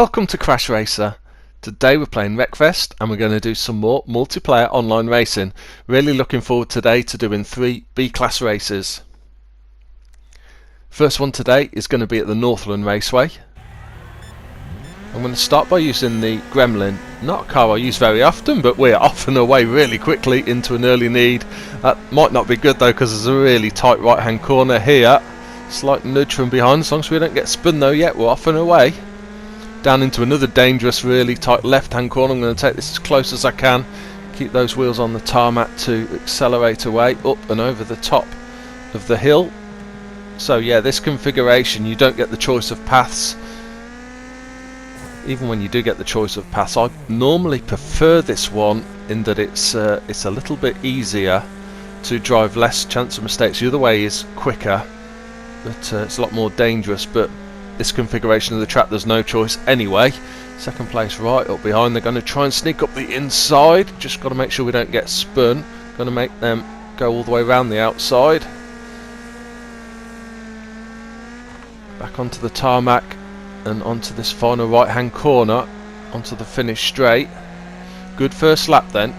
Welcome to CrashRacer. Today we're playing Wreckfest and we're going to do some more multiplayer online racing. Really looking forward today to doing 3 B-class races. First one today is going to be at the Northland Raceway. I'm going to start by using the Gremlin, not a car I use very often, but we're off and away really quickly into an early lead. That might not be good though, because there's a really tight right hand corner here. Slight nudge from behind, as long as we don't get spun though yet, we're off and away. Down into another dangerous, really tight left-hand corner. I'm going to take this as close as I can. Keep those wheels on the tarmac to accelerate away, up and over the top of the hill. So yeah, this configuration, you don't get the choice of paths. Even when you do get the choice of paths, I normally prefer this one in that it's a little bit easier to drive, less chance of mistakes. The other way is quicker, but it's a lot more dangerous. But this configuration of the track, there's no choice anyway. Second place right up behind. They're going to try and sneak up the inside. Just got to make sure we don't get spun. Going to make them go all the way around the outside. Back onto the tarmac and onto this final right hand corner, onto the finish straight. Good first lap then.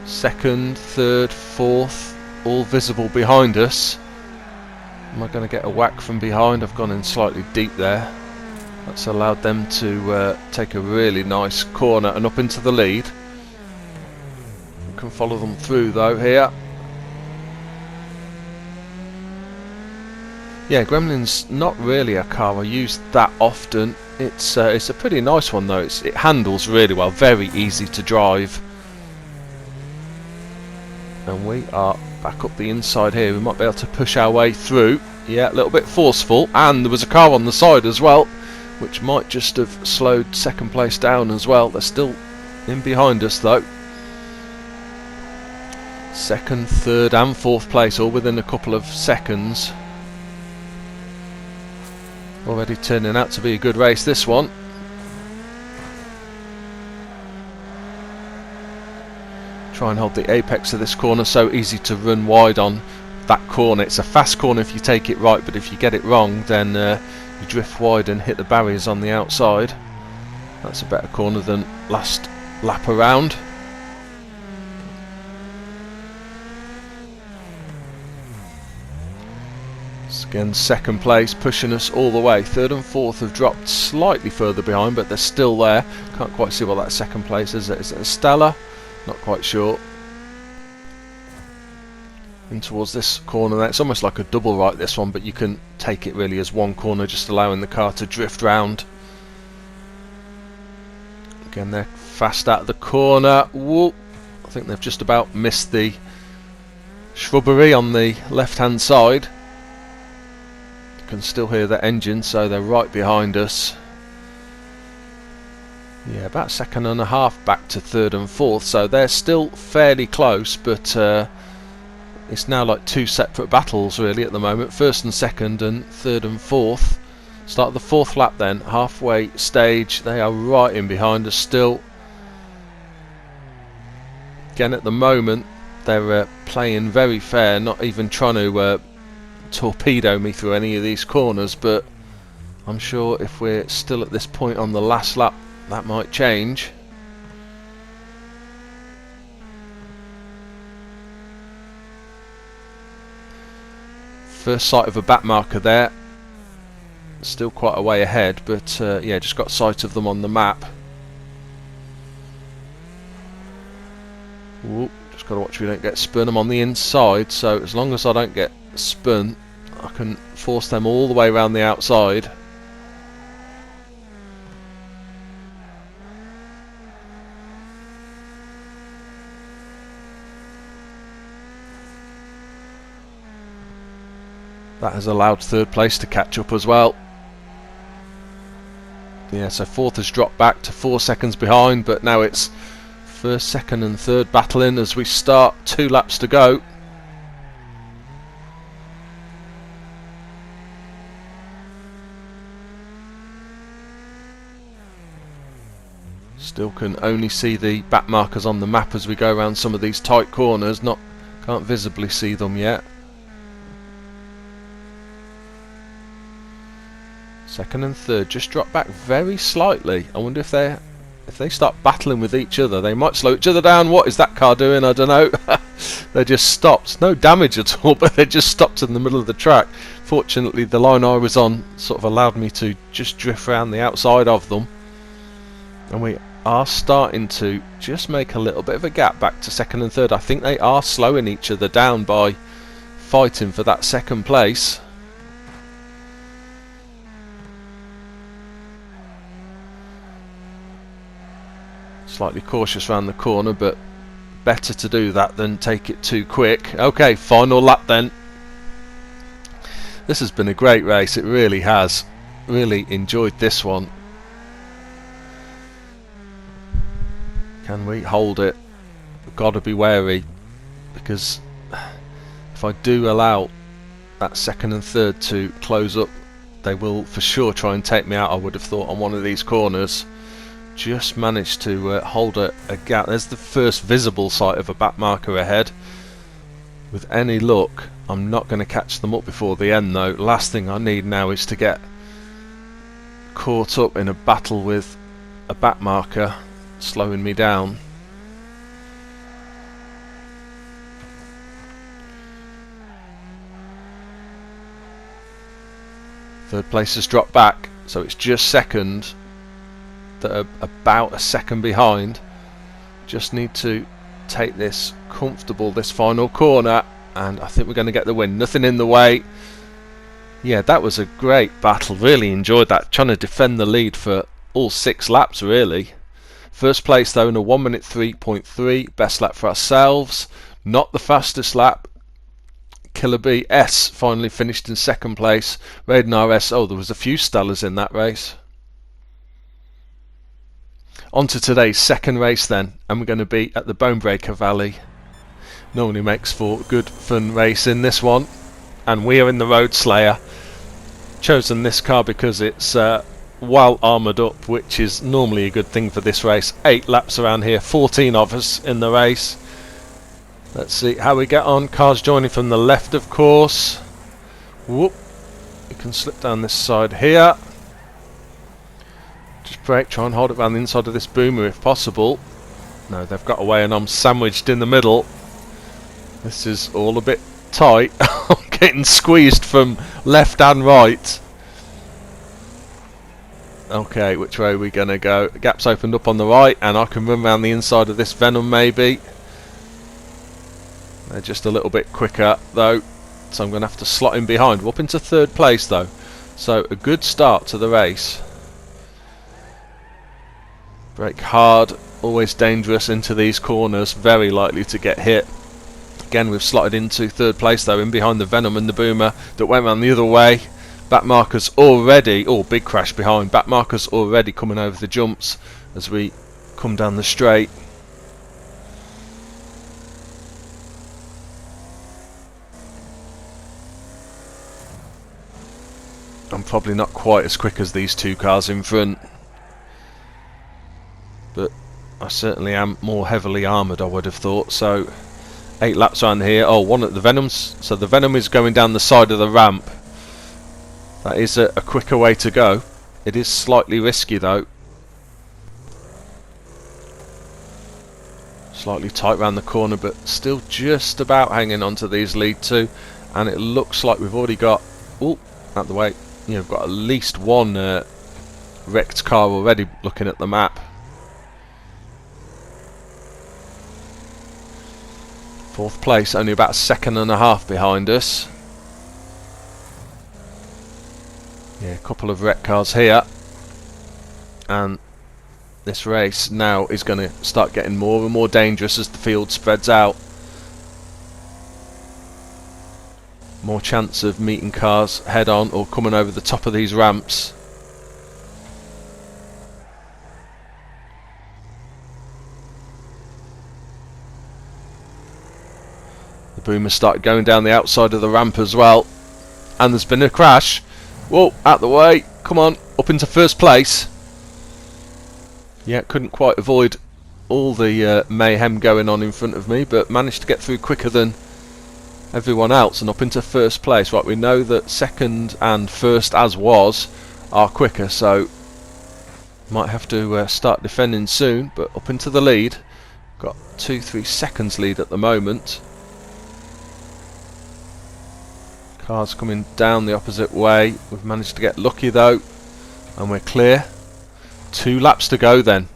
Second, third, fourth, all visible behind us. Am I going to get a whack from behind? I've gone in slightly deep there. That's allowed them to take a really nice corner and up into the lead. We can follow them through though here. Yeah, Gremlin's not really a car I use that often. It's a pretty nice one though. It handles really well, very easy to drive. And we are back up the inside here. We might be able to push our way through. Yeah, a little bit forceful, and there was a car on the side as well, which might just have slowed second place down as well. They're still in behind us though. Second, third and fourth place all within a couple of seconds. Already turning out to be a good race, this one. Try and hold the apex of this corner. So easy to run wide on that corner. It's a fast corner if you take it right, but if you get it wrong, then you drift wide and hit the barriers on the outside. That's a better corner than last lap around. Again, second place pushing us all the way. Third and fourth have dropped slightly further behind, but they're still there. Can't quite see what that second place is. Is it a Stella? Not quite sure. In towards this corner there. It's almost like a double right, this one, but you can take it really as one corner, just allowing the car to drift round. Again, they're fast out of the corner. Whoa. I think they've just about missed the shrubbery on the left hand side. Can still hear the engine, so they're right behind us. Yeah, about a second and a half back to third and fourth, so they're still fairly close, but it's now like 2 separate battles really at the moment. First and second and third and fourth. Start the fourth lap then, halfway stage. They are right in behind us still. Again, at the moment they're playing very fair, not even trying to torpedo me through any of these corners, but I'm sure if we're still at this point on the last lap, that might change. First sight of a back marker there. Still quite a way ahead, but yeah, just got sight of them on the map. Ooh, just got to watch we don't get spun. I'm on the inside, so as long as I don't get spun, I can force them all the way around the outside. That has allowed third place to catch up as well. Yeah, so fourth has dropped back to 4 seconds behind, but now it's first, second and third battling as we start. 2 laps to go. Still can only see the back markers on the map as we go around some of these tight corners. Can't visibly see them yet. Second and third just drop back very slightly. I wonder if they start battling with each other, they might slow each other down. What is that car doing? I don't know. They just stopped. No damage at all, but they just stopped in the middle of the track. Fortunately, the line I was on sort of allowed me to just drift around the outside of them. And we are starting to just make a little bit of a gap back to second and third. I think they are slowing each other down by fighting for that second place. Slightly cautious around the corner, but better to do that than take it too quick. Okay, final lap then. This has been a great race, it really has. Really enjoyed this one. Can we hold it? We've got to be wary, because if I do allow that second and third to close up, they will for sure try and take me out, I would have thought, on one of these corners. Just managed to hold a gap. There's the first visible sight of a back marker ahead. With any luck, I'm not going to catch them up before the end though. Last thing I need now is to get caught up in a battle with a back marker slowing me down. Third place has dropped back, so it's just second that are about a second behind. Just need to take this comfortable, this final corner, and I think we're going to get the win. Nothing in the way. Yeah, that was a great battle. Really enjoyed that. Trying to defend the lead for all 6 laps really. First place though in a 1 minute 3.3. Best lap for ourselves. Not the fastest lap. Killer B S finally finished in second place. Raiden RS, oh, there was a few Stellars in that race. On to today's second race then, and we're going to be at the Bonebreaker Valley. Normally makes for good fun race in this one, and we are in the RoadSlayer. Chosen this car because it's well armoured up, which is normally a good thing for this race. 8 laps around here, 14 of us in the race. Let's see how we get on. Cars joining from the left, of course. Whoop! You can slip down this side here. Just brake, try and hold it around the inside of this boomer if possible. No, they've got away and I'm sandwiched in the middle. This is all a bit tight. I'm getting squeezed from left and right. Okay, which way are we going to go? The gap's opened up on the right and I can run around the inside of this Venom maybe. They're just a little bit quicker though, so I'm going to have to slot in behind. We're up into third place though, so a good start to the race. Brake hard, always dangerous into these corners, very likely to get hit. Again, we've slotted into third place though, in behind the Venom and the Boomer that went round the other way. Back markers already, oh, big crash behind. Back markers already coming over the jumps as we come down the straight. I'm probably not quite as quick as these 2 cars in front, but I certainly am more heavily armoured, I would have thought. So 8 laps around here. Oh, one at the Venoms. So the Venom is going down the side of the ramp. That is a quicker way to go. It is slightly risky though. Slightly tight round the corner, but still just about hanging on to these lead 2. And it looks like we've already got, oh, out the way. You know, we've got at least one wrecked car already looking at the map. Fourth place, only about a second and a half behind us. Yeah, a couple of wreck cars here. And this race now is going to start getting more and more dangerous as the field spreads out. More chance of meeting cars head on or coming over the top of these ramps. The Boomer started going down the outside of the ramp as well. And there's been a crash. Whoa, out the way. Come on, up into first place. Yeah, couldn't quite avoid all the mayhem going on in front of me, but managed to get through quicker than everyone else and up into first place. Right, we know that second and first as was are quicker, so might have to start defending soon. But up into the lead, got 2-3 seconds lead at the moment. Cars coming down the opposite way. We've managed to get lucky though, and we're clear. 2 laps to go then.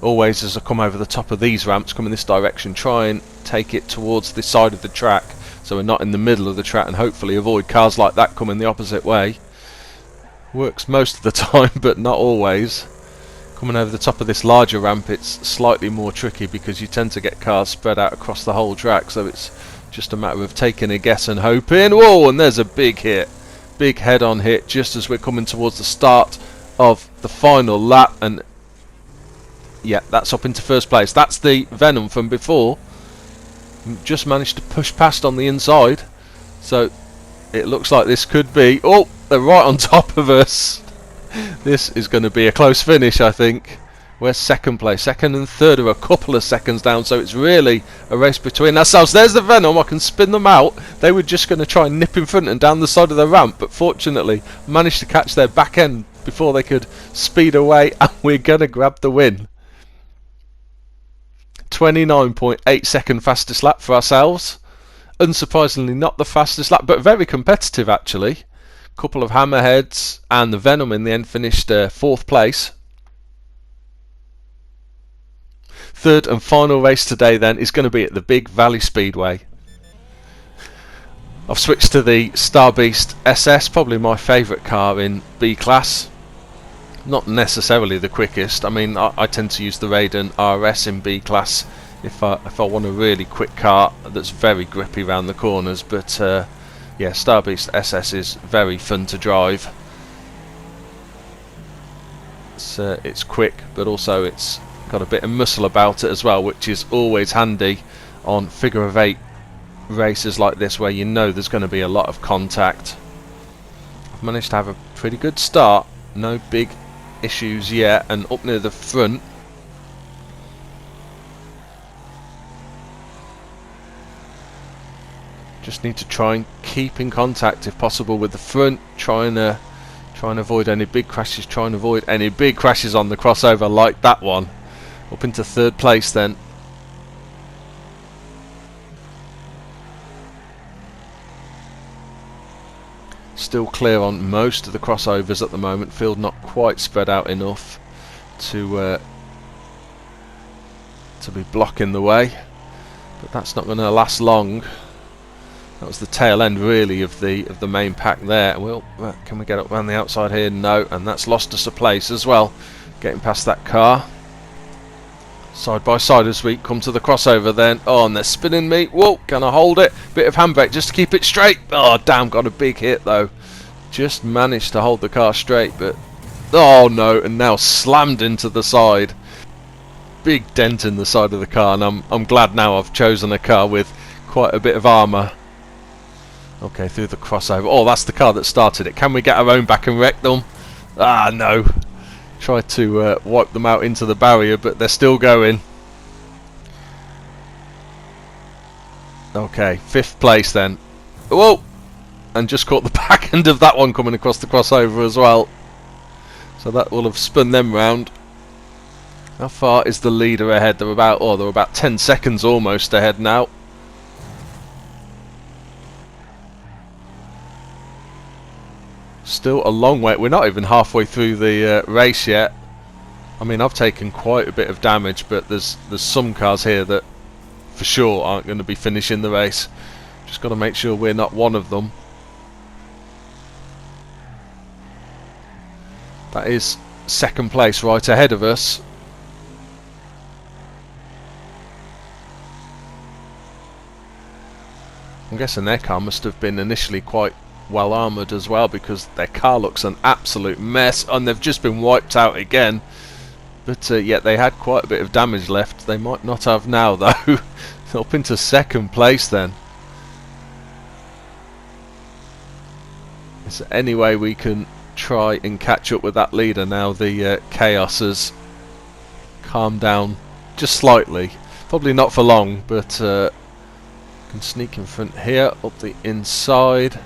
Always as I come over the top of these ramps, come in this direction, try and take it towards this side of the track so we're not in the middle of the track, and hopefully avoid cars like that coming the opposite way. Works most of the time but not always. Coming over the top of this larger ramp, it's slightly more tricky because you tend to get cars spread out across the whole track, so it's just a matter of taking a guess and hoping. Whoa, and there's a big hit, big head-on hit just as we're coming towards the start of the final lap, and yeah, that's up into first place. That's the Venom from before. Just managed to push past on the inside, so it looks like this could be... Oh, they're right on top of us. This is going to be a close finish, I think. Where's second place? Second and third are a couple of seconds down, so it's really a race between ourselves. There's the Venom. I can spin them out. They were just going to try and nip in front and down the side of the ramp, but fortunately managed to catch their back end before they could speed away, and we're going to grab the win. 29.8 second fastest lap for ourselves. Unsurprisingly not the fastest lap, but very competitive actually. Couple of hammerheads, and the Venom in the end finished 4th place. Third and final race today then is going to be at the big Valley Speedway. I've switched to the Starbeast SS, probably my favourite car in B class. Not necessarily the quickest. I mean, I tend to use the Raiden RS in B class if I want a really quick car that's very grippy around the corners, but yeah, Starbeast SS is very fun to drive. It's quick, but also it's got a bit of muscle about it as well, which is always handy on figure of 8 races like this where you know there's going to be a lot of contact. I've managed to have a pretty good start, no big issues yet, and up near the front just need to try and keep in contact if possible with the front, try and avoid any big crashes, try and avoid any big crashes on the crossover like that one. Up into 3rd place then. Still clear on most of the crossovers at the moment. Field not quite spread out enough to be blocking the way, but that's not going to last long. That was the tail end really of the main pack there. Well, can we get up around the outside here? No, and that's lost us a place as well. Getting past that car. Side by side as we come to the crossover then. Oh, and they're spinning me. Whoa, can I hold it? Bit of handbrake just to keep it straight. Oh, damn, got a big hit though. Just managed to hold the car straight, but oh no, and now slammed into the side. Big dent in the side of the car, and I'm glad now I've chosen a car with quite a bit of armour. Okay, through the crossover. Oh, that's the car that started it. Can we get our own back and wreck them? Ah, no. Tried to wipe them out into the barrier, but they're still going. Okay, 5th place then. Whoa! And just caught the back end of that one coming across the crossover as well. So that will have spun them round. How far is the leader ahead? They're about 10 seconds almost ahead now. Still a long way. We're not even halfway through the race yet. I mean, I've taken quite a bit of damage, but there's some cars here that for sure aren't going to be finishing the race. Just got to make sure we're not one of them. That is 2nd place right ahead of us. I'm guessing their car must have been initially quite well armoured as well, because their car looks an absolute mess, and they've just been wiped out again. But yeah, they had quite a bit of damage left. They might not have now though. Up into 2nd place then. Is there any way we can try and catch up with that leader now the chaos has calmed down just slightly? Probably not for long, but Can sneak in front here, up the inside.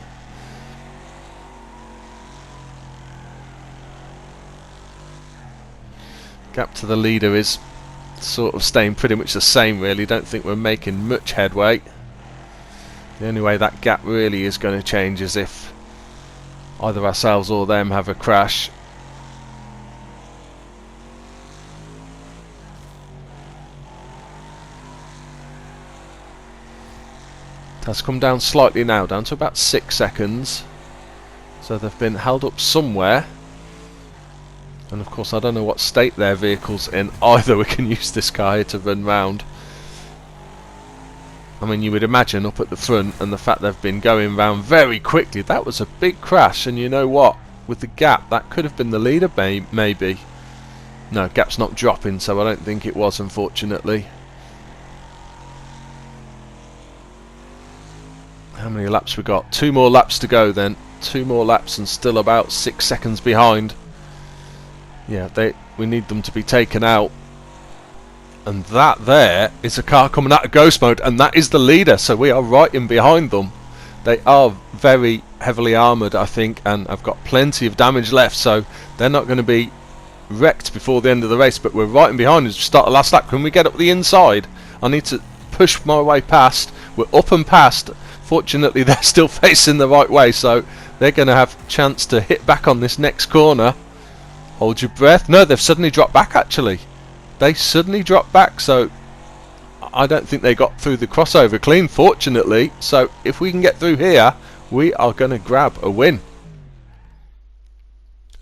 Gap to the leader is sort of staying pretty much the same really. Don't think we're making much headway. The only way that gap really is going to change is if either ourselves or them have a crash. It has come down slightly now, down to about 6 seconds. So they've been held up somewhere. And of course I don't know what state their vehicle's in either. We can use this car here to run round. I mean, you would imagine up at the front, and the fact they've been going round very quickly, that was a big crash. And you know what, with the gap, that could have been the leader maybe. No, gap's not dropping, so I don't think it was, unfortunately. How many laps we got? 2 more laps to go then. 2 more laps and still about 6 seconds behind. Yeah, we need them to be taken out. And that there is a car coming out of ghost mode, and that is the leader, so we are right in behind them. They are very heavily armoured, I think, and have got plenty of damage left, so they're not going to be wrecked before the end of the race, but we're right in behind as we start the last lap. Can we get up the inside? I need to push my way past. We're up and past. Fortunately, they're still facing the right way, so they're going to have a chance to hit back on this next corner. Hold your breath. No, they've suddenly dropped back, actually. They suddenly dropped back, so I don't think they got through the crossover clean, fortunately. So if we can get through here, we are going to grab a win.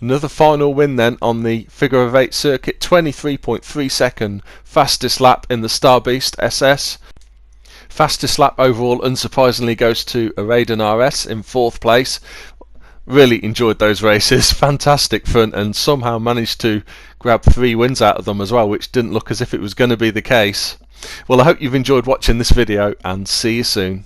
Another final win then on the figure of 8 circuit. 23.3 second fastest lap in the Starbeast SS. Fastest lap overall, unsurprisingly, goes to a Raiden RS in 4th place. Really enjoyed those races, fantastic fun, and somehow managed to grab 3 wins out of them as well, which didn't look as if it was going to be the case. Well, I hope you've enjoyed watching this video, and see you soon.